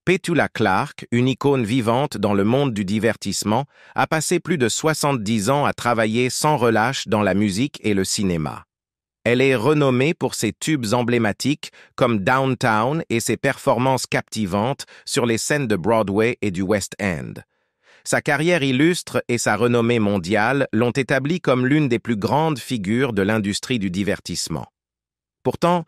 Petula Clark, une icône vivante dans le monde du divertissement, a passé plus de 70 ans à travailler sans relâche dans la musique et le cinéma. Elle est renommée pour ses tubes emblématiques comme Downtown et ses performances captivantes sur les scènes de Broadway et du West End. Sa carrière illustre et sa renommée mondiale l'ont établie comme l'une des plus grandes figures de l'industrie du divertissement. Pourtant,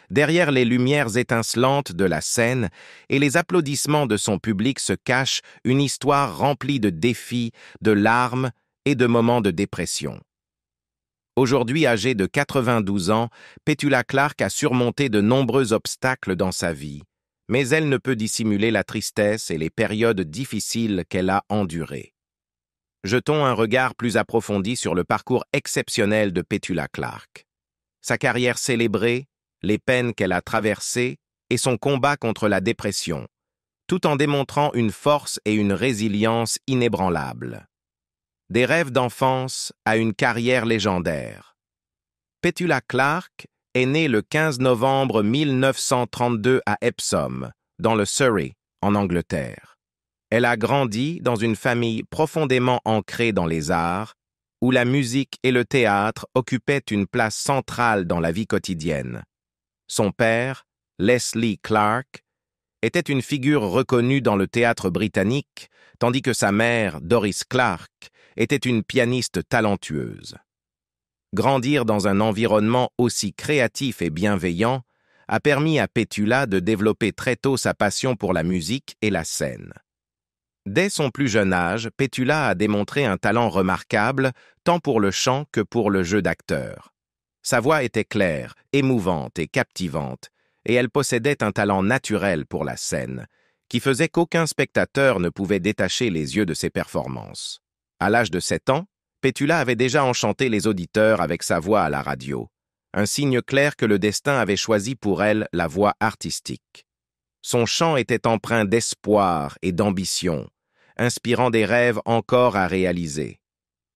derrière les lumières étincelantes de la scène et les applaudissements de son public se cache une histoire remplie de défis, de larmes et de moments de dépression. Aujourd'hui âgée de 92 ans, Petula Clark a surmonté de nombreux obstacles dans sa vie, mais elle ne peut dissimuler la tristesse et les périodes difficiles qu'elle a endurées. Jetons un regard plus approfondi sur le parcours exceptionnel de Petula Clark. Sa carrière célébrée, les peines qu'elle a traversées et son combat contre la dépression, tout en démontrant une force et une résilience inébranlables. Des rêves d'enfance à une carrière légendaire. Petula Clark est née le 15 novembre 1932 à Epsom, dans le Surrey, en Angleterre. Elle a grandi dans une famille profondément ancrée dans les arts, où la musique et le théâtre occupaient une place centrale dans la vie quotidienne. Son père, Leslie Clark, était une figure reconnue dans le théâtre britannique, tandis que sa mère, Doris Clark, était une pianiste talentueuse. Grandir dans un environnement aussi créatif et bienveillant a permis à Petula de développer très tôt sa passion pour la musique et la scène. Dès son plus jeune âge, Petula a démontré un talent remarquable, tant pour le chant que pour le jeu d'acteur. Sa voix était claire, émouvante et captivante, et elle possédait un talent naturel pour la scène, qui faisait qu'aucun spectateur ne pouvait détacher les yeux de ses performances. À l'âge de 7 ans, Petula avait déjà enchanté les auditeurs avec sa voix à la radio, un signe clair que le destin avait choisi pour elle la voie artistique. Son chant était empreint d'espoir et d'ambition, inspirant des rêves encore à réaliser.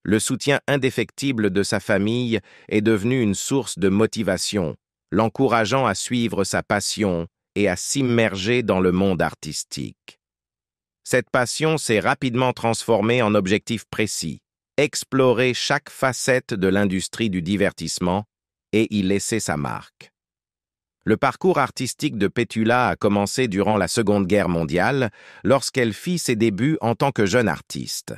Le soutien indéfectible de sa famille est devenu une source de motivation, l'encourageant à suivre sa passion et à s'immerger dans le monde artistique. Cette passion s'est rapidement transformée en objectif précis, explorer chaque facette de l'industrie du divertissement et y laisser sa marque. Le parcours artistique de Petula a commencé durant la Seconde Guerre mondiale, lorsqu'elle fit ses débuts en tant que jeune artiste.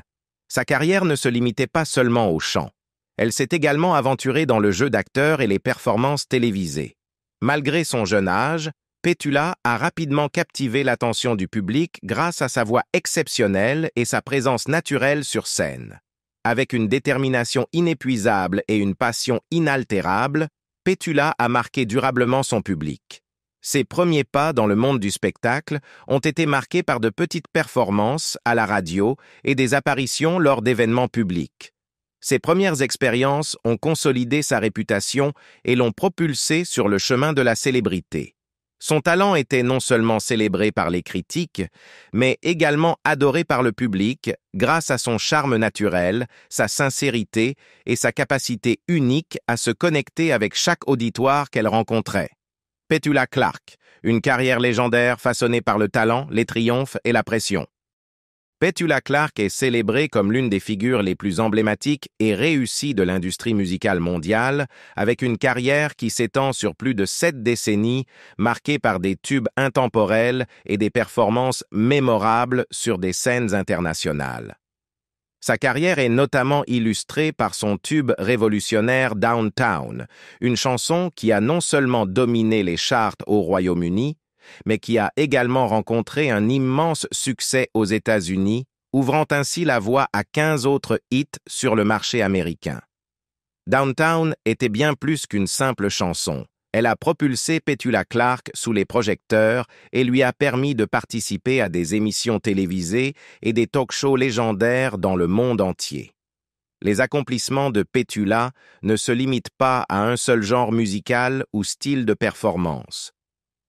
Sa carrière ne se limitait pas seulement au chant. Elle s'est également aventurée dans le jeu d'acteur et les performances télévisées. Malgré son jeune âge, Petula a rapidement captivé l'attention du public grâce à sa voix exceptionnelle et sa présence naturelle sur scène. Avec une détermination inépuisable et une passion inaltérable, Petula a marqué durablement son public. Ses premiers pas dans le monde du spectacle ont été marqués par de petites performances à la radio et des apparitions lors d'événements publics. Ses premières expériences ont consolidé sa réputation et l'ont propulsée sur le chemin de la célébrité. Son talent était non seulement célébré par les critiques, mais également adoré par le public grâce à son charme naturel, sa sincérité et sa capacité unique à se connecter avec chaque auditoire qu'elle rencontrait. Petula Clark, une carrière légendaire façonnée par le talent, les triomphes et la pression. Petula Clark est célébrée comme l'une des figures les plus emblématiques et réussies de l'industrie musicale mondiale, avec une carrière qui s'étend sur plus de 7 décennies, marquée par des tubes intemporels et des performances mémorables sur des scènes internationales. Sa carrière est notamment illustrée par son tube révolutionnaire Downtown, une chanson qui a non seulement dominé les charts au Royaume-Uni, mais qui a également rencontré un immense succès aux États-Unis, ouvrant ainsi la voie à 15 autres hits sur le marché américain. Downtown était bien plus qu'une simple chanson. Elle a propulsé Petula Clark sous les projecteurs et lui a permis de participer à des émissions télévisées et des talk-shows légendaires dans le monde entier. Les accomplissements de Petula ne se limitent pas à un seul genre musical ou style de performance.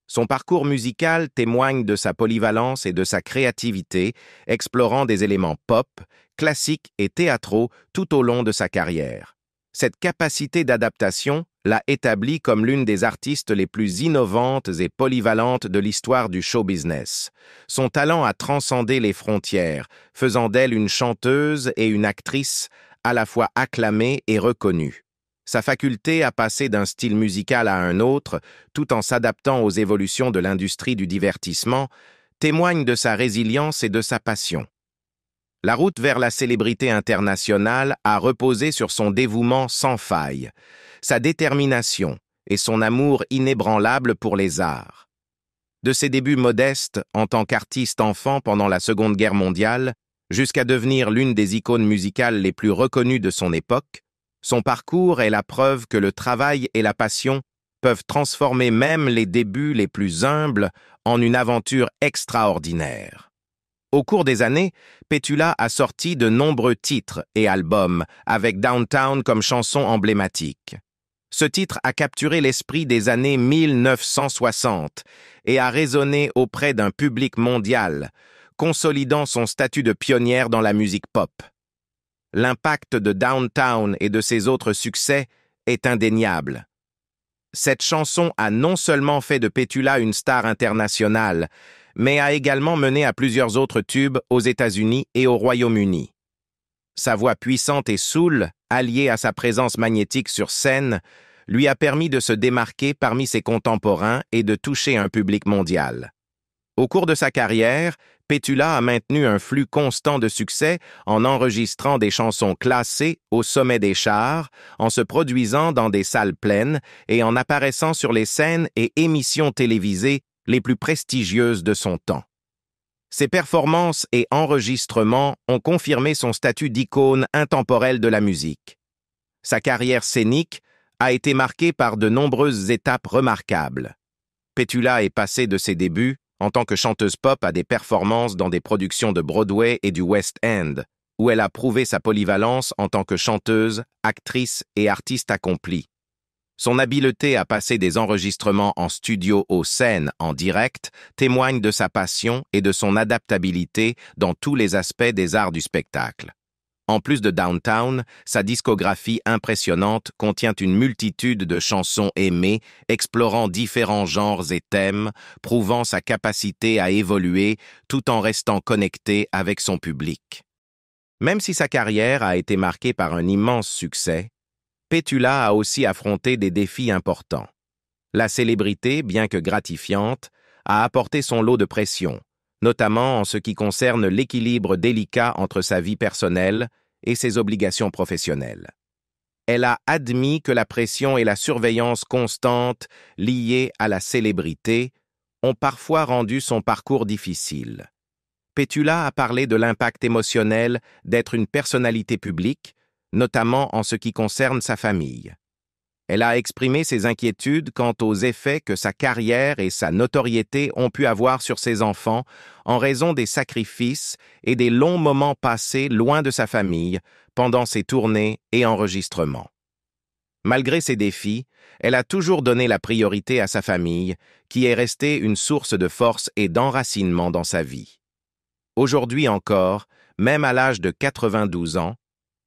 Son parcours musical témoigne de sa polyvalence et de sa créativité, explorant des éléments pop, classiques et théâtraux tout au long de sa carrière. Cette capacité d'adaptation l'a établie comme l'une des artistes les plus innovantes et polyvalentes de l'histoire du show business. Son talent a transcendé les frontières, faisant d'elle une chanteuse et une actrice à la fois acclamée et reconnue. Sa faculté à passer d'un style musical à un autre, tout en s'adaptant aux évolutions de l'industrie du divertissement, témoigne de sa résilience et de sa passion. La route vers la célébrité internationale a reposé sur son dévouement sans faille, sa détermination et son amour inébranlable pour les arts. De ses débuts modestes en tant qu'artiste enfant pendant la Seconde Guerre mondiale, jusqu'à devenir l'une des icônes musicales les plus reconnues de son époque, son parcours est la preuve que le travail et la passion peuvent transformer même les débuts les plus humbles en une aventure extraordinaire. Au cours des années, Petula a sorti de nombreux titres et albums, avec Downtown comme chanson emblématique. Ce titre a capturé l'esprit des années 1960 et a résonné auprès d'un public mondial, consolidant son statut de pionnière dans la musique pop. L'impact de Downtown et de ses autres succès est indéniable. Cette chanson a non seulement fait de Petula une star internationale, mais a également mené à plusieurs autres tubes aux États-Unis et au Royaume-Uni. Sa voix puissante et soul, alliée à sa présence magnétique sur scène, lui a permis de se démarquer parmi ses contemporains et de toucher un public mondial. Au cours de sa carrière, Petula a maintenu un flux constant de succès en enregistrant des chansons classées au sommet des charts, en se produisant dans des salles pleines et en apparaissant sur les scènes et émissions télévisées les plus prestigieuses de son temps. Ses performances et enregistrements ont confirmé son statut d'icône intemporelle de la musique. Sa carrière scénique a été marquée par de nombreuses étapes remarquables. Petula est passée de ses débuts en tant que chanteuse pop à des performances dans des productions de Broadway et du West End, où elle a prouvé sa polyvalence en tant que chanteuse, actrice et artiste accomplie. Son habileté à passer des enregistrements en studio aux scènes en direct témoigne de sa passion et de son adaptabilité dans tous les aspects des arts du spectacle. En plus de Downtown, sa discographie impressionnante contient une multitude de chansons aimées, explorant différents genres et thèmes, prouvant sa capacité à évoluer tout en restant connectée avec son public. Même si sa carrière a été marquée par un immense succès, Petula a aussi affronté des défis importants. La célébrité, bien que gratifiante, a apporté son lot de pression, notamment en ce qui concerne l'équilibre délicat entre sa vie personnelle et ses obligations professionnelles. Elle a admis que la pression et la surveillance constante liées à la célébrité ont parfois rendu son parcours difficile. Petula a parlé de l'impact émotionnel d'être une personnalité publique, notamment en ce qui concerne sa famille. Elle a exprimé ses inquiétudes quant aux effets que sa carrière et sa notoriété ont pu avoir sur ses enfants en raison des sacrifices et des longs moments passés loin de sa famille pendant ses tournées et enregistrements. Malgré ces défis, elle a toujours donné la priorité à sa famille, qui est restée une source de force et d'enracinement dans sa vie. Aujourd'hui encore, même à l'âge de 92 ans,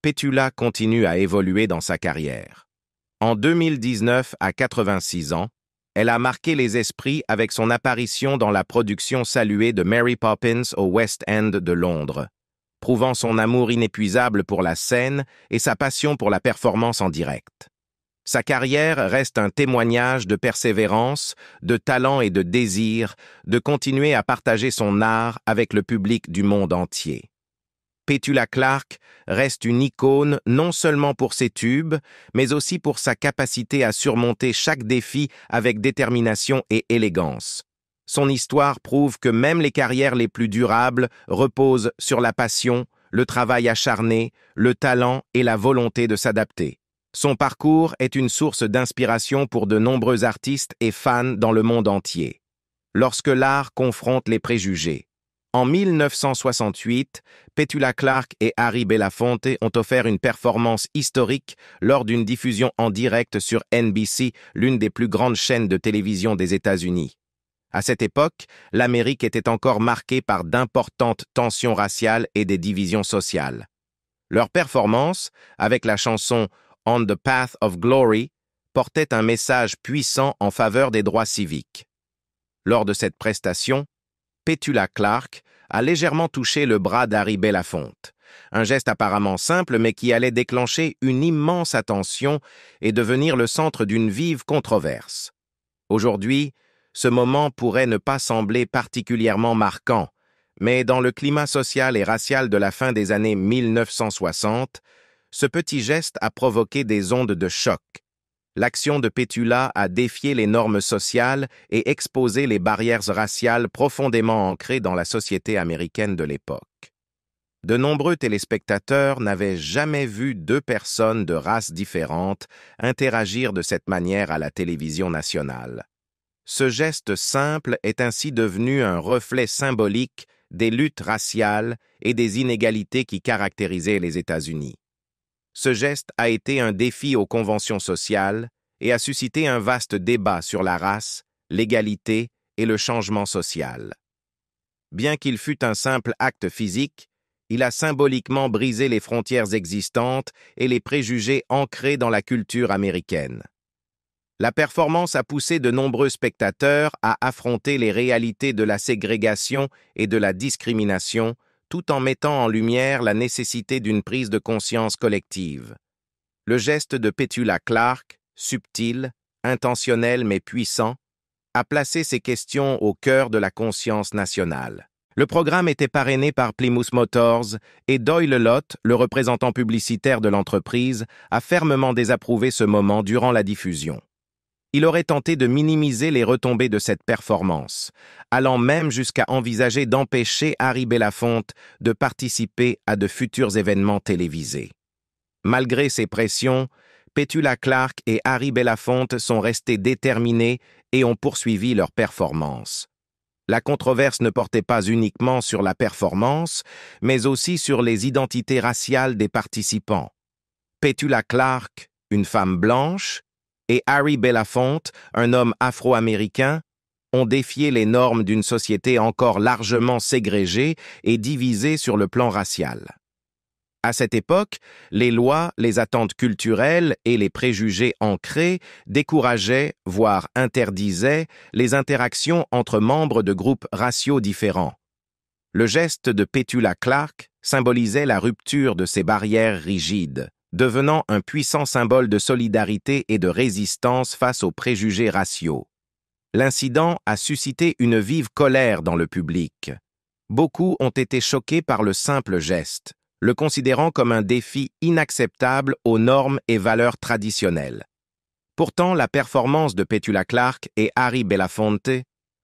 Petula continue à évoluer dans sa carrière. En 2019, à 86 ans, elle a marqué les esprits avec son apparition dans la production saluée de Mary Poppins au West End de Londres, prouvant son amour inépuisable pour la scène et sa passion pour la performance en direct. Sa carrière reste un témoignage de persévérance, de talent et de désir de continuer à partager son art avec le public du monde entier. Petula Clark reste une icône non seulement pour ses tubes, mais aussi pour sa capacité à surmonter chaque défi avec détermination et élégance. Son histoire prouve que même les carrières les plus durables reposent sur la passion, le travail acharné, le talent et la volonté de s'adapter. Son parcours est une source d'inspiration pour de nombreux artistes et fans dans le monde entier. Lorsque l'art confronte les préjugés. En 1968, Petula Clark et Harry Belafonte ont offert une performance historique lors d'une diffusion en direct sur NBC, l'une des plus grandes chaînes de télévision des États-Unis. À cette époque, l'Amérique était encore marquée par d'importantes tensions raciales et des divisions sociales. Leur performance, avec la chanson On the Path of Glory portait un message puissant en faveur des droits civiques. Lors de cette prestation, Petula Clark a légèrement touché le bras d'Harry Belafonte, un geste apparemment simple mais qui allait déclencher une immense attention et devenir le centre d'une vive controverse. Aujourd'hui, ce moment pourrait ne pas sembler particulièrement marquant, mais dans le climat social et racial de la fin des années 1960, ce petit geste a provoqué des ondes de choc. L'action de Petula a défié les normes sociales et exposé les barrières raciales profondément ancrées dans la société américaine de l'époque. De nombreux téléspectateurs n'avaient jamais vu deux personnes de races différentes interagir de cette manière à la télévision nationale. Ce geste simple est ainsi devenu un reflet symbolique des luttes raciales et des inégalités qui caractérisaient les États-Unis. Ce geste a été un défi aux conventions sociales et a suscité un vaste débat sur la race, l'égalité et le changement social. Bien qu'il fût un simple acte physique, il a symboliquement brisé les frontières existantes et les préjugés ancrés dans la culture américaine. La performance a poussé de nombreux spectateurs à affronter les réalités de la ségrégation et de la discrimination, tout en mettant en lumière la nécessité d'une prise de conscience collective. Le geste de Petula Clark, subtil, intentionnel mais puissant, a placé ces questions au cœur de la conscience nationale. Le programme était parrainé par Plymouth Motors et Doyle Lott, le représentant publicitaire de l'entreprise, a fermement désapprouvé ce moment durant la diffusion. Il aurait tenté de minimiser les retombées de cette performance, allant même jusqu'à envisager d'empêcher Harry Belafonte de participer à de futurs événements télévisés. Malgré ces pressions, Petula Clark et Harry Belafonte sont restés déterminés et ont poursuivi leur performance. La controverse ne portait pas uniquement sur la performance, mais aussi sur les identités raciales des participants. Petula Clark, une femme blanche, et Harry Belafonte, un homme afro-américain, ont défié les normes d'une société encore largement ségrégée et divisée sur le plan racial. À cette époque, les lois, les attentes culturelles et les préjugés ancrés décourageaient, voire interdisaient, les interactions entre membres de groupes raciaux différents. Le geste de Petula Clark symbolisait la rupture de ces barrières rigides, devenant un puissant symbole de solidarité et de résistance face aux préjugés raciaux. L'incident a suscité une vive colère dans le public. Beaucoup ont été choqués par le simple geste, le considérant comme un défi inacceptable aux normes et valeurs traditionnelles. Pourtant, la performance de Petula Clark et Harry Belafonte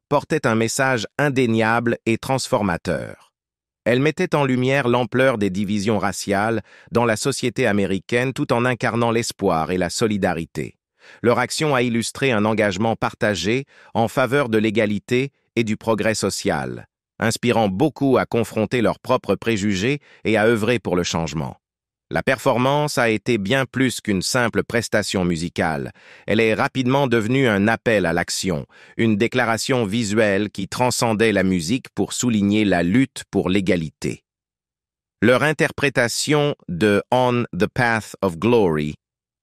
portait un message indéniable et transformateur. Elle mettait en lumière l'ampleur des divisions raciales dans la société américaine tout en incarnant l'espoir et la solidarité. Leur action a illustré un engagement partagé en faveur de l'égalité et du progrès social, inspirant beaucoup à confronter leurs propres préjugés et à œuvrer pour le changement. La performance a été bien plus qu'une simple prestation musicale. Elle est rapidement devenue un appel à l'action, une déclaration visuelle qui transcendait la musique pour souligner la lutte pour l'égalité. Leur interprétation de On the Path of Glory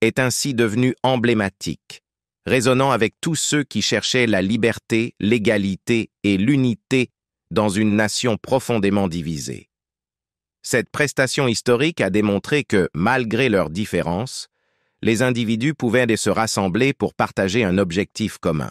est ainsi devenue emblématique, résonnant avec tous ceux qui cherchaient la liberté, l'égalité et l'unité dans une nation profondément divisée. Cette prestation historique a démontré que, malgré leurs différences, les individus pouvaient se rassembler pour partager un objectif commun.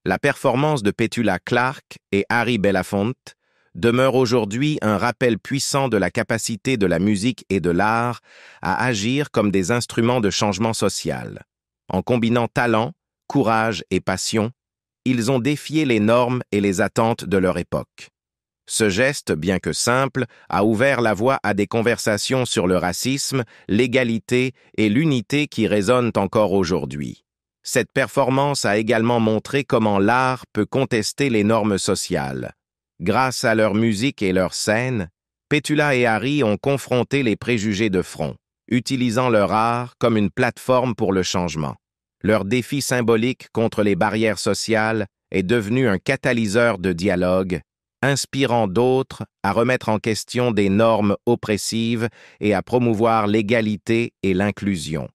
La performance de Petula Clark et Harry Belafonte demeure aujourd'hui un rappel puissant de la capacité de la musique et de l'art à agir comme des instruments de changement social. En combinant talent, courage et passion, ils ont défié les normes et les attentes de leur époque. Ce geste, bien que simple, a ouvert la voie à des conversations sur le racisme, l'égalité et l'unité qui résonnent encore aujourd'hui. Cette performance a également montré comment l'art peut contester les normes sociales. Grâce à leur musique et leur scène, Petula et Harry ont confronté les préjugés de front, utilisant leur art comme une plateforme pour le changement. Leur défi symbolique contre les barrières sociales est devenu un catalyseur de dialogue, inspirant d'autres à remettre en question des normes oppressives et à promouvoir l'égalité et l'inclusion.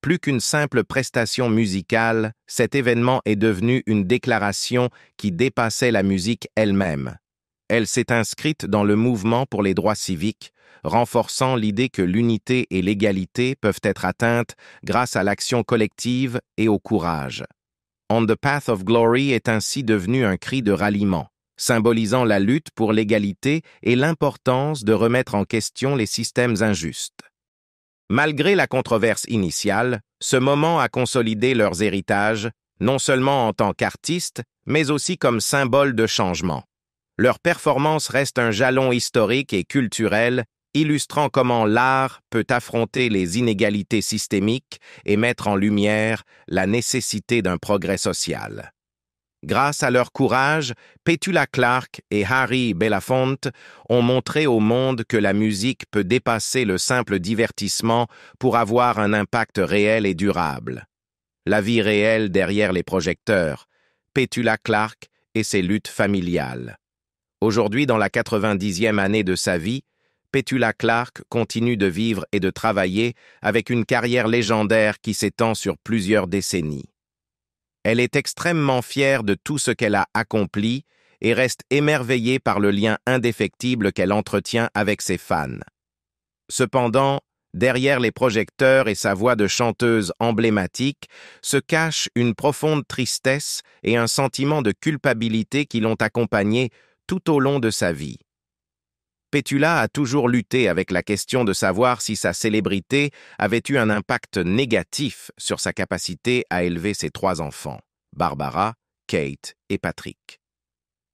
Plus qu'une simple prestation musicale, cet événement est devenu une déclaration qui dépassait la musique elle-même. Elle s'est inscrite dans le mouvement pour les droits civiques, renforçant l'idée que l'unité et l'égalité peuvent être atteintes grâce à l'action collective et au courage. On the Path of Glory est ainsi devenu un cri de ralliement, symbolisant la lutte pour l'égalité et l'importance de remettre en question les systèmes injustes. Malgré la controverse initiale, ce moment a consolidé leurs héritages, non seulement en tant qu'artistes, mais aussi comme symbole de changement. Leur performance reste un jalon historique et culturel, illustrant comment l'art peut affronter les inégalités systémiques et mettre en lumière la nécessité d'un progrès social. Grâce à leur courage, Petula Clark et Harry Belafonte ont montré au monde que la musique peut dépasser le simple divertissement pour avoir un impact réel et durable. La vie réelle derrière les projecteurs, Petula Clark et ses luttes familiales. Aujourd'hui, dans la 90e année de sa vie, Petula Clark continue de vivre et de travailler avec une carrière légendaire qui s'étend sur plusieurs décennies. Elle est extrêmement fière de tout ce qu'elle a accompli et reste émerveillée par le lien indéfectible qu'elle entretient avec ses fans. Cependant, derrière les projecteurs et sa voix de chanteuse emblématique, se cache une profonde tristesse et un sentiment de culpabilité qui l'ont accompagnée tout au long de sa vie. Petula a toujours lutté avec la question de savoir si sa célébrité avait eu un impact négatif sur sa capacité à élever ses 3 enfants, Barbara, Kate et Patrick.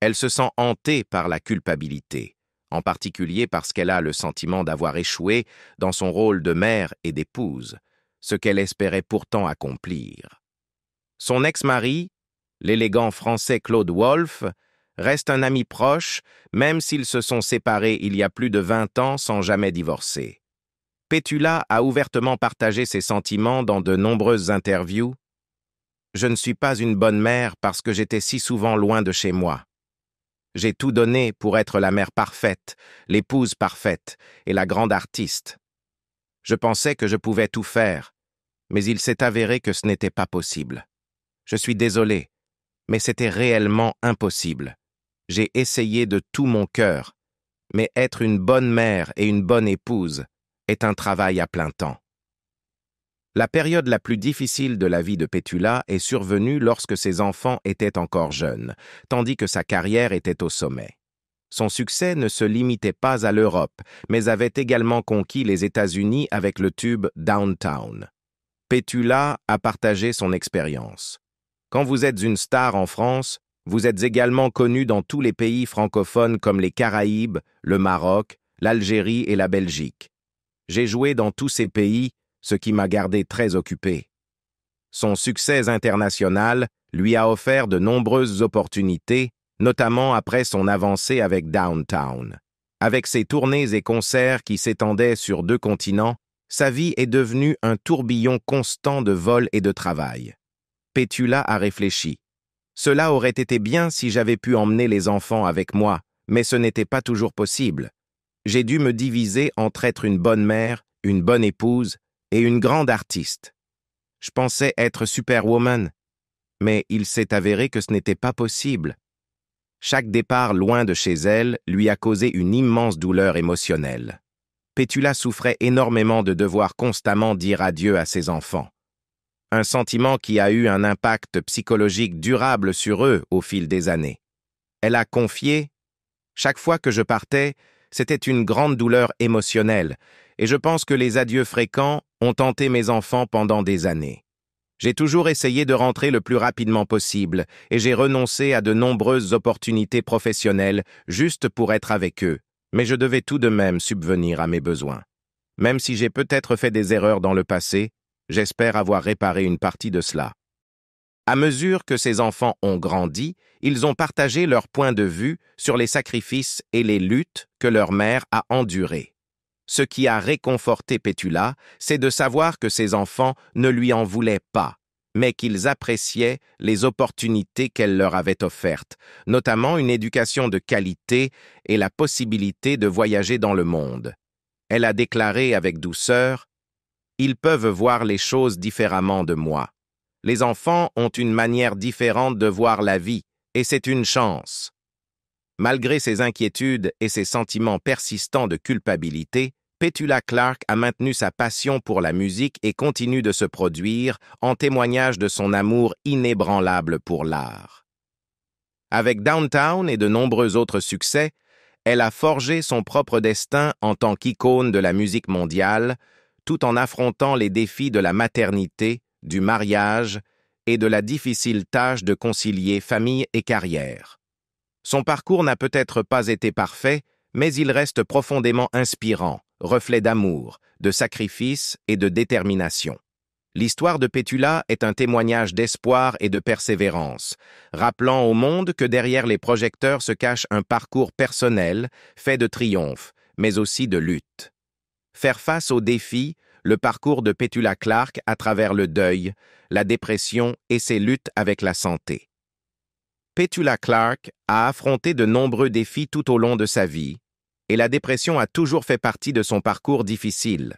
Elle se sent hantée par la culpabilité, en particulier parce qu'elle a le sentiment d'avoir échoué dans son rôle de mère et d'épouse, ce qu'elle espérait pourtant accomplir. Son ex-mari, l'élégant français Claude Wolff, reste un ami proche, même s'ils se sont séparés il y a plus de 20 ans sans jamais divorcer. Petula a ouvertement partagé ses sentiments dans de nombreuses interviews. « Je ne suis pas une bonne mère parce que j'étais si souvent loin de chez moi. J'ai tout donné pour être la mère parfaite, l'épouse parfaite et la grande artiste. Je pensais que je pouvais tout faire, mais il s'est avéré que ce n'était pas possible. Je suis désolé, mais c'était réellement impossible. J'ai essayé de tout mon cœur, mais être une bonne mère et une bonne épouse est un travail à plein temps. » La période la plus difficile de la vie de Petula est survenue lorsque ses enfants étaient encore jeunes, tandis que sa carrière était au sommet. Son succès ne se limitait pas à l'Europe, mais avait également conquis les États-Unis avec le tube Downtown. Petula a partagé son expérience. « Quand vous êtes une star en France, vous êtes également connu dans tous les pays francophones comme les Caraïbes, le Maroc, l'Algérie et la Belgique. J'ai joué dans tous ces pays, ce qui m'a gardé très occupé. » Son succès international lui a offert de nombreuses opportunités, notamment après son avancée avec Downtown. Avec ses tournées et concerts qui s'étendaient sur 2 continents, sa vie est devenue un tourbillon constant de vol et de travail. Petula a réfléchi. Cela aurait été bien si j'avais pu emmener les enfants avec moi, mais ce n'était pas toujours possible. J'ai dû me diviser entre être une bonne mère, une bonne épouse et une grande artiste. Je pensais être Superwoman, mais il s'est avéré que ce n'était pas possible. Chaque départ loin de chez elle lui a causé une immense douleur émotionnelle. Petula souffrait énormément de devoir constamment dire adieu à ses enfants. Un sentiment qui a eu un impact psychologique durable sur eux au fil des années. Elle a confié « Chaque fois que je partais, c'était une grande douleur émotionnelle, et je pense que les adieux fréquents ont hanté mes enfants pendant des années. J'ai toujours essayé de rentrer le plus rapidement possible, et j'ai renoncé à de nombreuses opportunités professionnelles juste pour être avec eux, mais je devais tout de même subvenir à mes besoins. Même si j'ai peut-être fait des erreurs dans le passé, j'espère avoir réparé une partie de cela. » À mesure que ses enfants ont grandi, ils ont partagé leur point de vue sur les sacrifices et les luttes que leur mère a endurées. Ce qui a réconforté Petula, c'est de savoir que ses enfants ne lui en voulaient pas, mais qu'ils appréciaient les opportunités qu'elle leur avait offertes, notamment une éducation de qualité et la possibilité de voyager dans le monde. Elle a déclaré avec douceur « Ils peuvent voir les choses différemment de moi. Les enfants ont une manière différente de voir la vie, et c'est une chance. Malgré ses inquiétudes et ses sentiments persistants de culpabilité, Petula Clark a maintenu sa passion pour la musique et continue de se produire, en témoignage de son amour inébranlable pour l'art. Avec Downtown et de nombreux autres succès, elle a forgé son propre destin en tant qu'icône de la musique mondiale, tout en affrontant les défis de la maternité, du mariage et de la difficile tâche de concilier famille et carrière. Son parcours n'a peut-être pas été parfait, mais il reste profondément inspirant, reflet d'amour, de sacrifice et de détermination. L'histoire de Petula est un témoignage d'espoir et de persévérance, rappelant au monde que derrière les projecteurs se cache un parcours personnel, fait de triomphes, mais aussi de luttes. Faire face aux défis, le parcours de Petula Clark à travers le deuil, la dépression et ses luttes avec la santé. Petula Clark a affronté de nombreux défis tout au long de sa vie, et la dépression a toujours fait partie de son parcours difficile.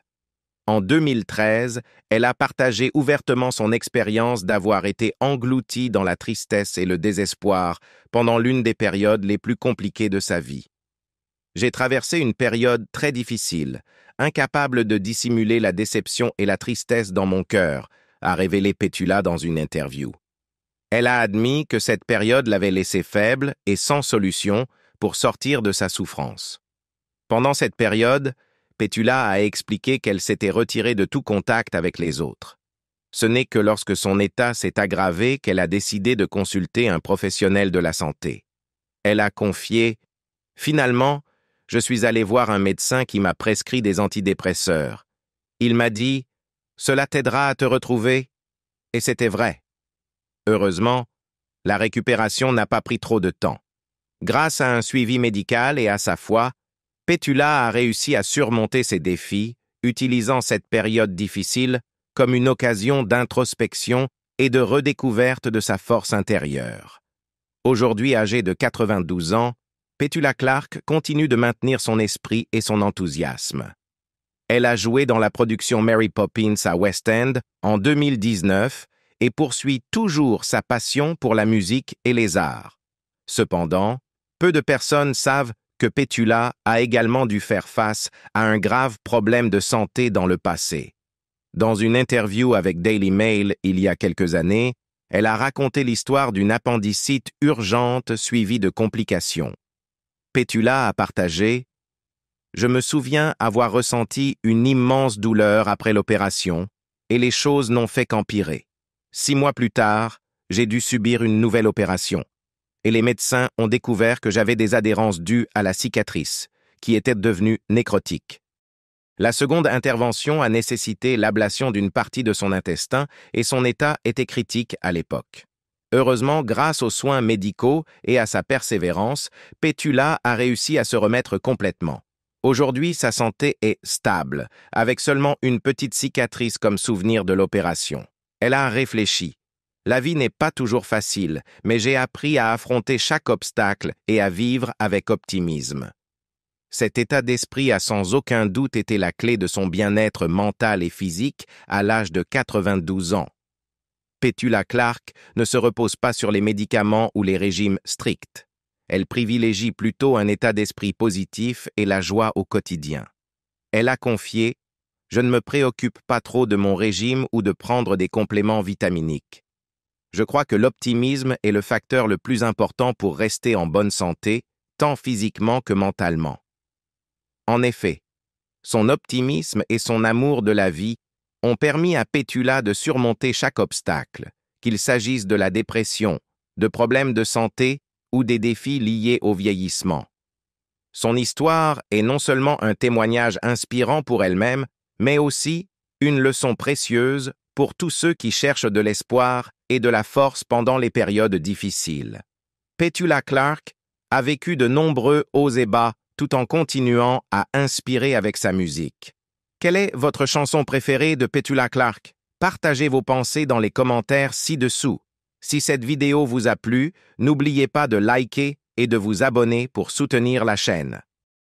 En 2013, elle a partagé ouvertement son expérience d'avoir été engloutie dans la tristesse et le désespoir pendant l'une des périodes les plus compliquées de sa vie. J'ai traversé une période très difficile, incapable de dissimuler la déception et la tristesse dans mon cœur, a révélé Petula dans une interview. Elle a admis que cette période l'avait laissée faible et sans solution pour sortir de sa souffrance. Pendant cette période, Petula a expliqué qu'elle s'était retirée de tout contact avec les autres. Ce n'est que lorsque son état s'est aggravé qu'elle a décidé de consulter un professionnel de la santé. Elle a confié « Finalement, je suis allée voir un médecin qui m'a prescrit des antidépresseurs. Il m'a dit « Cela t'aidera à te retrouver » et c'était vrai. Heureusement, la récupération n'a pas pris trop de temps. Grâce à un suivi médical et à sa foi, Petula a réussi à surmonter ses défis, utilisant cette période difficile comme une occasion d'introspection et de redécouverte de sa force intérieure. Aujourd'hui âgée de 92 ans, Petula Clark continue de maintenir son esprit et son enthousiasme. Elle a joué dans la production Mary Poppins à West End en 2019 et poursuit toujours sa passion pour la musique et les arts. Cependant, peu de personnes savent que Petula a également dû faire face à un grave problème de santé dans le passé. Dans une interview avec Daily Mail il y a quelques années, elle a raconté l'histoire d'une appendicite urgente suivie de complications. Petula a partagé « Je me souviens avoir ressenti une immense douleur après l'opération et les choses n'ont fait qu'empirer. 6 mois plus tard, j'ai dû subir une nouvelle opération. Et les médecins ont découvert que j'avais des adhérences dues à la cicatrice, qui était devenue nécrotique. La seconde intervention a nécessité l'ablation d'une partie de son intestin et son état était critique à l'époque. Heureusement, grâce aux soins médicaux et à sa persévérance, Petula a réussi à se remettre complètement. Aujourd'hui, sa santé est stable, avec seulement une petite cicatrice comme souvenir de l'opération. Elle a réfléchi. La vie n'est pas toujours facile, mais j'ai appris à affronter chaque obstacle et à vivre avec optimisme. Cet état d'esprit a sans aucun doute été la clé de son bien-être mental et physique à l'âge de 92 ans. Petula Clark ne se repose pas sur les médicaments ou les régimes stricts. Elle privilégie plutôt un état d'esprit positif et la joie au quotidien. Elle a confié « Je ne me préoccupe pas trop de mon régime ou de prendre des compléments vitaminiques. Je crois que l'optimisme est le facteur le plus important pour rester en bonne santé, tant physiquement que mentalement. » En effet, son optimisme et son amour de la vie ont permis à Petula de surmonter chaque obstacle, qu'il s'agisse de la dépression, de problèmes de santé ou des défis liés au vieillissement. Son histoire est non seulement un témoignage inspirant pour elle-même, mais aussi une leçon précieuse pour tous ceux qui cherchent de l'espoir et de la force pendant les périodes difficiles. Petula Clark a vécu de nombreux hauts et bas tout en continuant à inspirer avec sa musique. Quelle est votre chanson préférée de Petula Clark? Partagez vos pensées dans les commentaires ci-dessous. Si cette vidéo vous a plu, n'oubliez pas de liker et de vous abonner pour soutenir la chaîne.